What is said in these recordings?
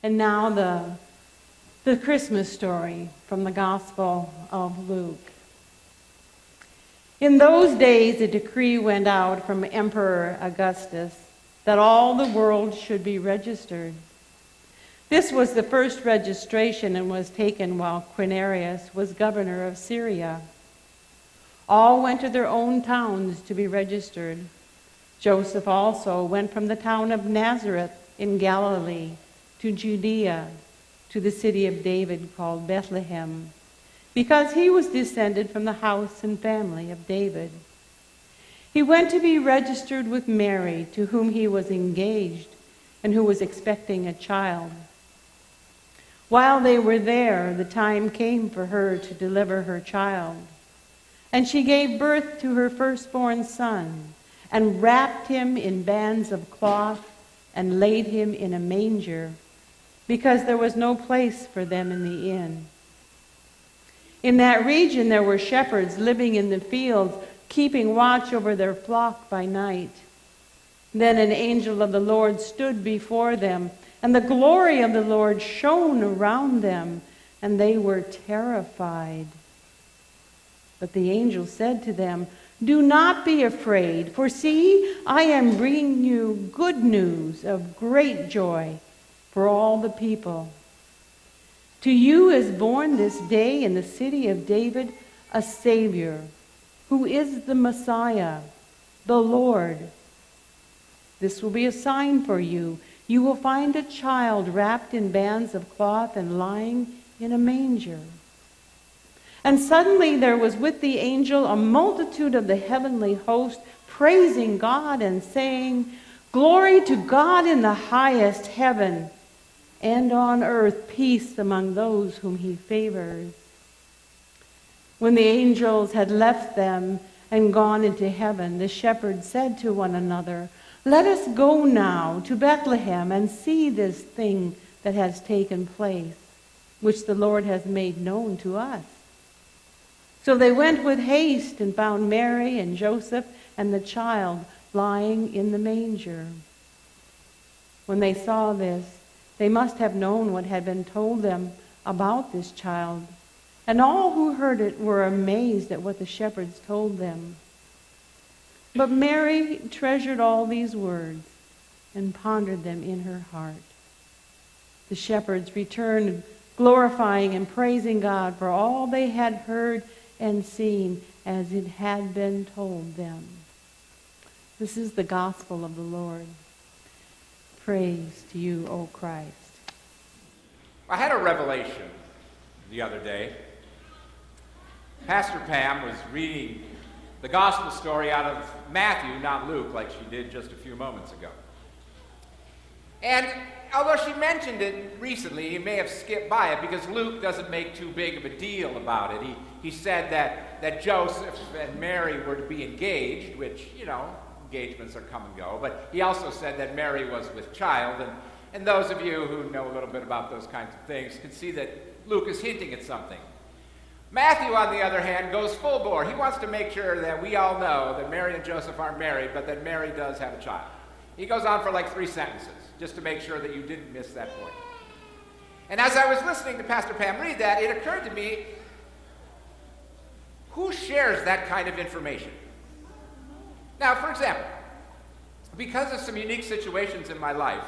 And now the Christmas story from the Gospel of Luke. In those days, a decree went out from Emperor Augustus that all the world should be registered. This was the first registration and was taken while Quirinius was governor of Syria. All went to their own towns to be registered. Joseph also went from the town of Nazareth in Galilee to Judea, to the city of David called Bethlehem, because he was descended from the house and family of David. He went to be registered with Mary, to whom he was engaged and who was expecting a child. While they were there, the time came for her to deliver her child. And she gave birth to her firstborn son, and wrapped him in bands of cloth, and laid him in a manger, because there was no place for them in the inn. In that region there were shepherds living in the fields, keeping watch over their flock by night. Then an angel of the Lord stood before them, and the glory of the Lord shone around them, and they were terrified. But the angel said to them, "Do not be afraid, for see, I am bringing you good news of great joy for all the people. To you is born this day in the city of David a Savior, who is the Messiah, the Lord. This will be a sign for you. You will find a child wrapped in bands of cloth and lying in a manger." And suddenly there was with the angel a multitude of the heavenly host, praising God and saying, "Glory to God in the highest heaven, and on earth peace among those whom he favors." When the angels had left them and gone into heaven, the shepherds said to one another, "Let us go now to Bethlehem and see this thing that has taken place, which the Lord has made known to us." So they went with haste and found Mary and Joseph and the child lying in the manger. When they saw this, they must have known what had been told them about this child. And all who heard it were amazed at what the shepherds told them. But Mary treasured all these words and pondered them in her heart. The shepherds returned, glorifying and praising God for all they had heard and seen as it had been told them. This is the gospel of the Lord. Praise to you, O Christ. I had a revelation the other day. Pastor Pam was reading the gospel story out of Matthew, not Luke, like she did just a few moments ago. And although she mentioned it recently, you may have skipped by it because Luke doesn't make too big of a deal about it. He said that Joseph and Mary were to be engaged, which, engagements are come and go. But he also said that Mary was with child. And those of you who know a little bit about those kinds of things can see that Luke is hinting at something. Matthew, on the other hand, goes full bore. He wants to make sure that we all know that Mary and Joseph aren't married, but that Mary does have a child. He goes on for like 3 sentences, just to make sure that you didn't miss that point. And as I was listening to Pastor Pam read that, it occurred to me, who shares that kind of information? Now, for example, because of some unique situations in my life,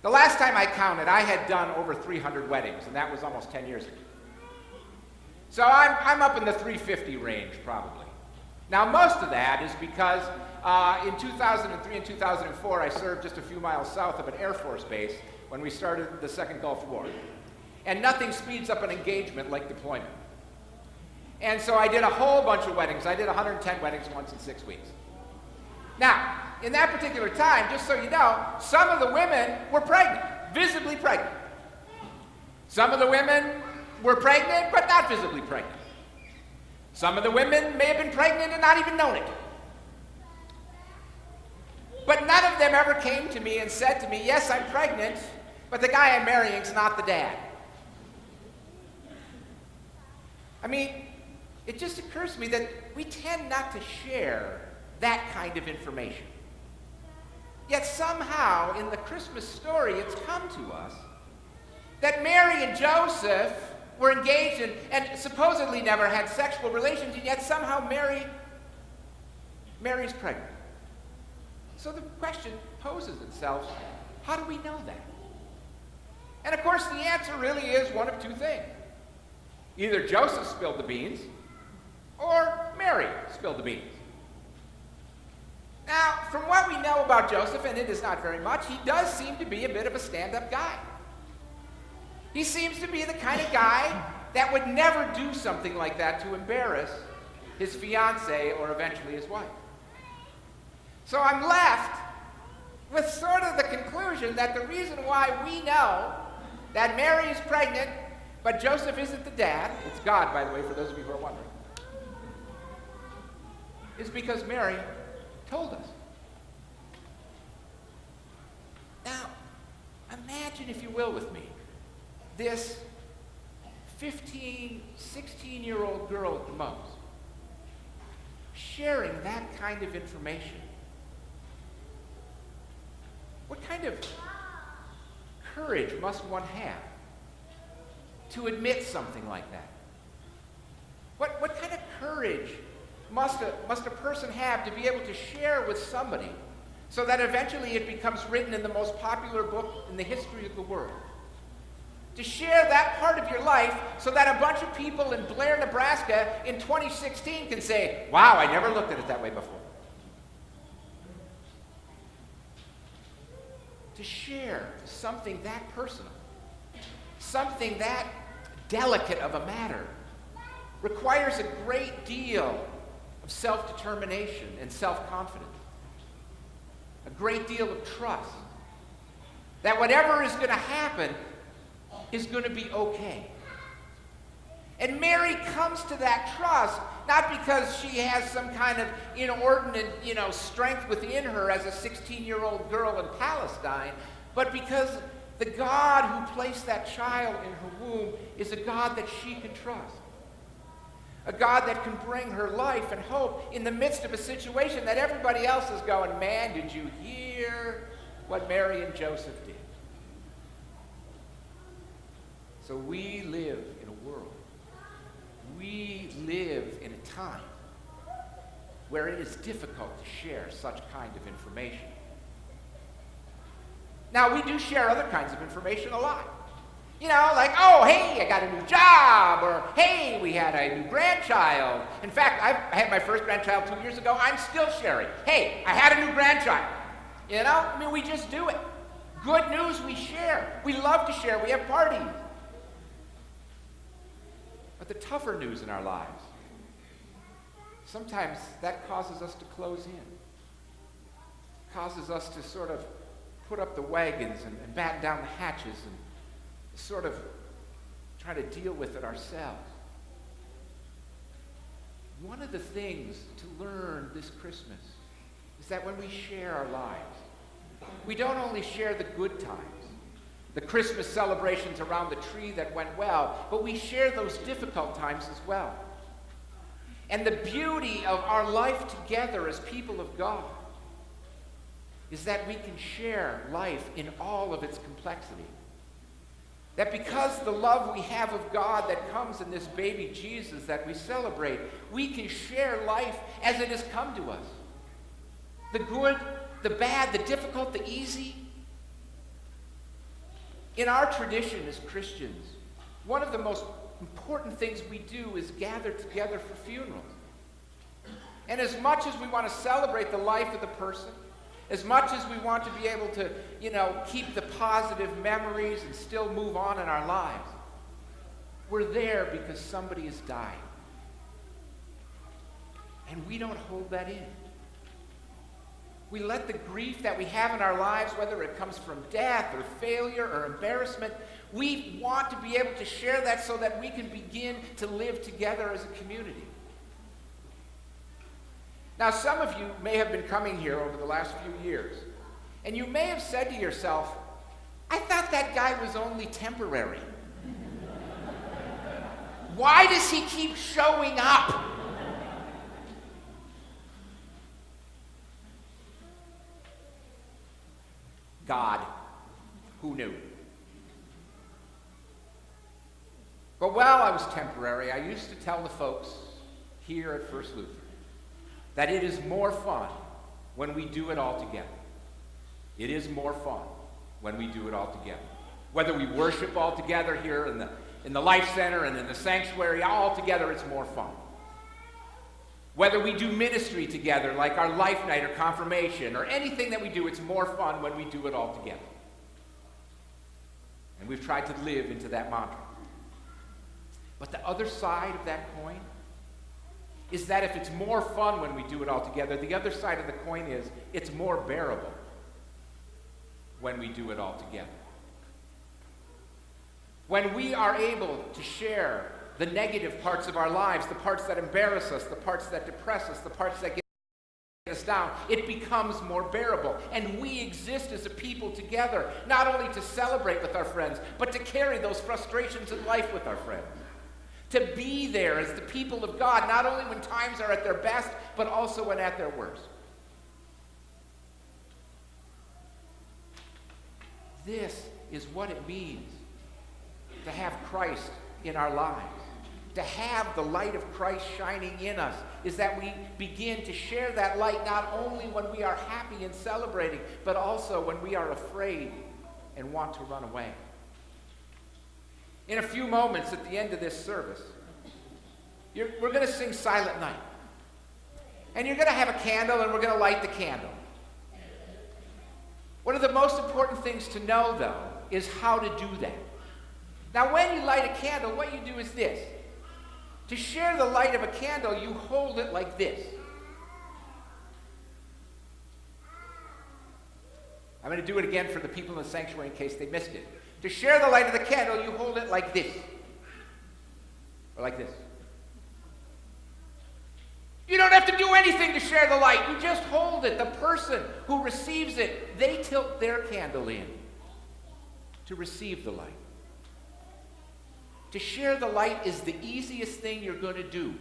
the last time I counted, I had done over 300 weddings, and that was almost 10 years ago. So I'm up in the 350 range, probably. Now, most of that is because in 2003 and 2004, I served just a few miles south of an Air Force base when we started the Second Gulf War. And nothing speeds up an engagement like deployment. And so I did a whole bunch of weddings. I did 110 weddings once in 6 weeks. Now, in that particular time, just so you know, some of the women were pregnant, visibly pregnant. Some of the women were pregnant, but not visibly pregnant. Some of the women may have been pregnant and not even known it. But none of them ever came to me and said to me, "Yes, I'm pregnant, but the guy I'm marrying's not the dad." I mean, it just occurs to me that we tend not to share that kind of information. Yet somehow, in the Christmas story, it's come to us that Mary and Joseph were engaged in and supposedly never had sexual relations, and yet somehow Mary's pregnant. So the question poses itself, how do we know that? And of course the answer really is one of two things. Either Joseph spilled the beans, or Mary spilled the beans. Now, from what we know about Joseph, and it is not very much, he does seem to be a bit of a stand-up guy. He seems to be the kind of guy that would never do something like that to embarrass his fiancée or eventually his wife. So I'm left with sort of the conclusion that the reason why we know that Mary is pregnant, but Joseph isn't the dad, it's God, by the way, for those of you who are wondering, is because Mary told us. Now, imagine, if you will, with me, this 15, 16-year-old girl at the most, sharing that kind of information. What kind of courage must one have to admit something like that? What kind of courage must a person have to be able to share with somebody so that eventually it becomes written in the most popular book in the history of the world? To share that part of your life so that a bunch of people in Blair, Nebraska in 2016 can say, wow, I never looked at it that way before. To share something that personal, something that delicate of a matter, requires a great deal of self-determination and self-confidence, a great deal of trust that whatever is going to happen is going to be okay. And Mary comes to that trust not because she has some kind of inordinate, strength within her as a 16-year-old girl in Palestine, but because the God who placed that child in her womb is a God that she can trust. A God that can bring her life and hope in the midst of a situation that everybody else is going, man, did you hear what Mary and Joseph did? So we live in a world, we live in a time where it is difficult to share such kind of information. Now, we do share other kinds of information a lot. Like, oh, hey, I got a new job, or hey, we had a new grandchild. In fact, I had my first grandchild 2 years ago. I'm still sharing. Hey, I had a new grandchild. We just do it. Good news, we share. We love to share. We have parties. But the tougher news in our lives, sometimes that causes us to close in, causes us to sort of put up the wagons and batten down the hatches and sort of try to deal with it ourselves. One of the things to learn this Christmas is that when we share our lives, we don't only share the good times, the Christmas celebrations around the tree that went well, but we share those difficult times as well. And the beauty of our life together as people of God is that we can share life in all of its complexity. That because the love we have of God that comes in this baby Jesus that we celebrate, we can share life as it has come to us. The good, the bad, the difficult, the easy. In our tradition as Christians, one of the most important things we do is gather together for funerals. And as much as we want to celebrate the life of the person, as much as we want to be able to, keep the positive memories and still move on in our lives, we're there because somebody has died. And we don't hold that in. We let the grief that we have in our lives, whether it comes from death or failure or embarrassment, we want to be able to share that so that we can begin to live together as a community. Now, some of you may have been coming here over the last few years, and you may have said to yourself, I thought that guy was only temporary. Why does he keep showing up? God, who knew? But while I was temporary, I used to tell the folks here at First Lutheran that it is more fun when we do it all together. It is more fun when we do it all together. Whether we worship all together here in the Life Center and in the sanctuary, all together it's more fun. Whether we do ministry together like our Life Night or confirmation or anything that we do, it's more fun when we do it all together. And we've tried to live into that mantra. But the other side of that coin is that if it's more fun when we do it all together, the other side of the coin is it's more bearable when we do it all together. When we are able to share the negative parts of our lives, the parts that embarrass us, the parts that depress us, the parts that get us down, it becomes more bearable. And we exist as a people together, not only to celebrate with our friends, but to carry those frustrations in life with our friends. To be there as the people of God, not only when times are at their best, but also when at their worst. This is what it means to have Christ in our lives. To have the light of Christ shining in us is that we begin to share that light not only when we are happy and celebrating, but also when we are afraid and want to run away. In a few moments at the end of this service, we're going to sing Silent Night. And you're going to have a candle, and we're going to light the candle. One of the most important things to know, though, is how to do that. Now, when you light a candle, what you do is this. To share the light of a candle, you hold it like this. I'm going to do it again for the people in the sanctuary in case they missed it. To share the light of the candle, you hold it like this. Or like this. You don't have to do anything to share the light. You just hold it. The person who receives it, they tilt their candle in to receive the light. To share the light is the easiest thing you're going to do.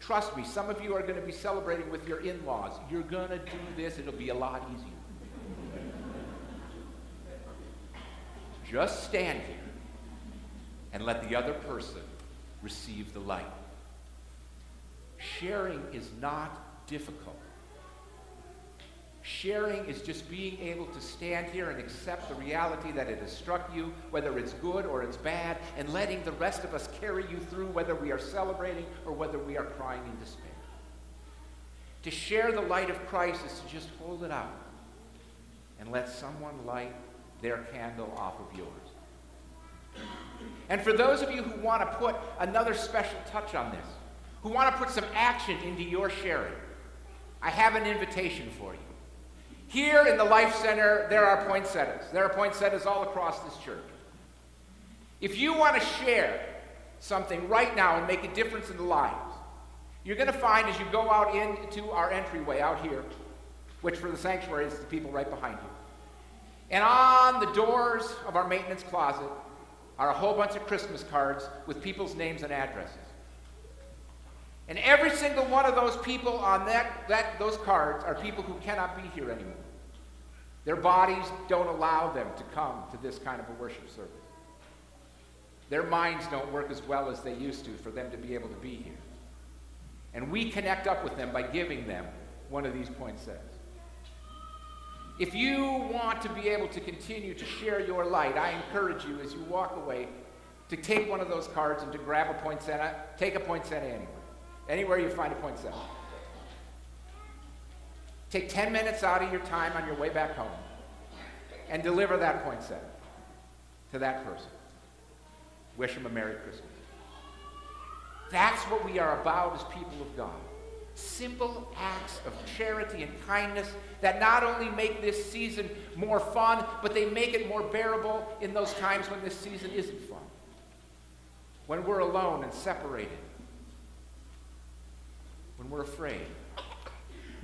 Trust me, some of you are going to be celebrating with your in-laws. You're going to do this. It'll be a lot easier. Just stand here and let the other person receive the light. Sharing is not difficult. Sharing is just being able to stand here and accept the reality that it has struck you, whether it's good or it's bad, and letting the rest of us carry you through, whether we are celebrating or whether we are crying in despair. To share the light of Christ is to just hold it out and let someone light their candle off of yours. And for those of you who want to put another special touch on this, who want to put some action into your sharing, I have an invitation for you. Here in the Life Center, there are poinsettias. There are poinsettias all across this church. If you want to share something right now and make a difference in the lives, you're going to find as you go out into our entryway out here, which for the sanctuary is the people right behind you, and on the doors of our maintenance closet are a whole bunch of Christmas cards with people's names and addresses. And every single one of those people on those cards are people who cannot be here anymore. Their bodies don't allow them to come to this kind of a worship service. Their minds don't work as well as they used to for them to be able to be here. And we connect up with them by giving them one of these poinsettias. If you want to be able to continue to share your light, I encourage you as you walk away to take one of those cards and to grab a poinsettia. Take a poinsettia anywhere. Anywhere you find a poinsettia. Take 10 minutes out of your time on your way back home and deliver that poinsettia to that person. Wish them a Merry Christmas. That's what we are about as people of God. Simple acts of charity and kindness that not only make this season more fun, but they make it more bearable in those times when this season isn't fun. When we're alone and separated. When we're afraid.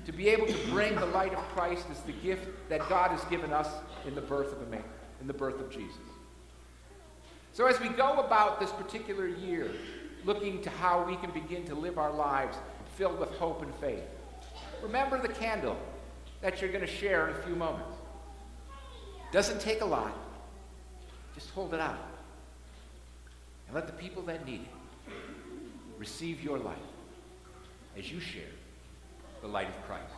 To be able to bring the light of Christ is the gift that God has given us in the birth of a man, in the birth of Jesus. So as we go about this particular year, looking to how we can begin to live our lives filled with hope and faith, remember the candle that you're going to share in a few moments. Doesn't take a lot. Just hold it out. And let the people that need it receive your light as you share the light of Christ.